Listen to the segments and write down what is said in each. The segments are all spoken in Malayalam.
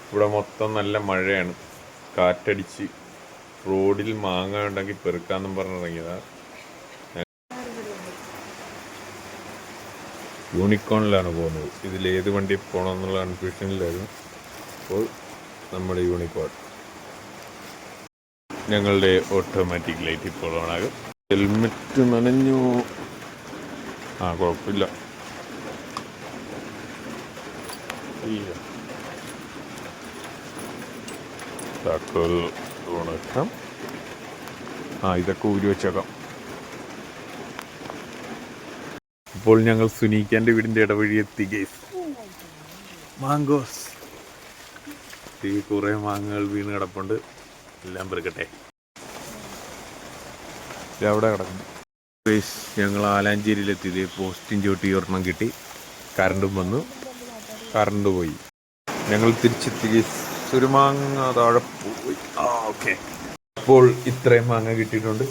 ഇവിടെ മൊത്തം നല്ല മഴയാണ്, കാറ്റടിച്ച് റോഡിൽ മാങ്ങ ഉണ്ടെങ്കിൽ പെറുക്കാന്നും പറഞ്ഞിറങ്ങിയതാ. യൂണിക്കോണിലാണ് പോകുന്നത്. ഇതിലേത് വണ്ടി പോകണമെന്നുള്ള കൺഫ്യൂഷനിലായിരുന്നു. അപ്പോൾ നമ്മുടെ യൂണിക്കോൺ, ഞങ്ങളുടെ ഓട്ടോമാറ്റിക് ലൈറ്റ് ഇപ്പോൾ ഓണാകും. ഹെൽമെറ്റ് നനഞ്ഞു. കുഴപ്പമില്ല. താക്കോൽ ഉണക്കാം. ഇതൊക്കെ ഊരി വെച്ചേക്കാം. ഇപ്പോൾ ഞങ്ങൾ സുനീക്കാൻ്റെ വീടിൻ്റെ ഇടവഴി എത്തി ഗൈസ്. മാങ്കോസ്, ഈ കുറേ മാങ്ങകൾ വീണ് കിടപ്പുണ്ട്. എല്ലാം പെറുക്കട്ടെ. അവിടെ കിടക്കുന്നു ഗൈസ്. ഞങ്ങൾ ആലാഞ്ചേരിയിലെത്തിയത് പോസ്റ്റിൻ ചോട്ടി ഒരെണ്ണം കിട്ടി. കറണ്ടും വന്നു, കറണ്ട് പോയി. ഞങ്ങൾ തിരിച്ചെത്തി ഗൈസ്. ഒരു മാങ്ങ താഴെ പോയി. ഓക്കെ. അപ്പോൾ ഇത്രയും മാങ്ങ കിട്ടിയിട്ടുണ്ട്.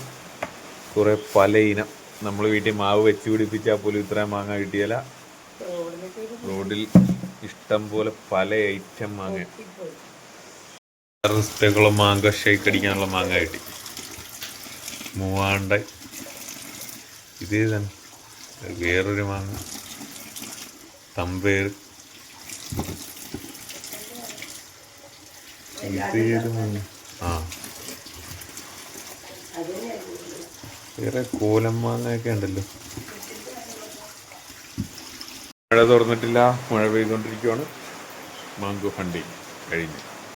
കുറേ പല ഇനം. നമ്മൾ വീട്ടിൽ മാവ് വെച്ച് പിടിപ്പിച്ചാൽ പോലും ഇത്രയും മാങ്ങ കിട്ടിയല്ല. റോഡിൽ ഇഷ്ടം പോലെ പല ഐറ്റം മാങ്ങ. റിസ്റ്റുള്ള മാങ്ങ, ഷേക്ക് അടിക്കാനുള്ള മാങ്ങ കിട്ടി. മൂവാണ്ട, ഇതേ തന്നെ വേറൊരു മാങ്ങ, തമ്പേർ, ഇതേത് മാങ്ങ, വേറെ കോലം മാങ്ങയൊക്കെ ഉണ്ടല്ലോ. മഴ തുറന്നിട്ടില്ല, മഴ പെയ്തുകൊണ്ടിരിക്കുവാണ്. മാങ്കോ ഹണ്ടിങ് കഴിഞ്ഞു.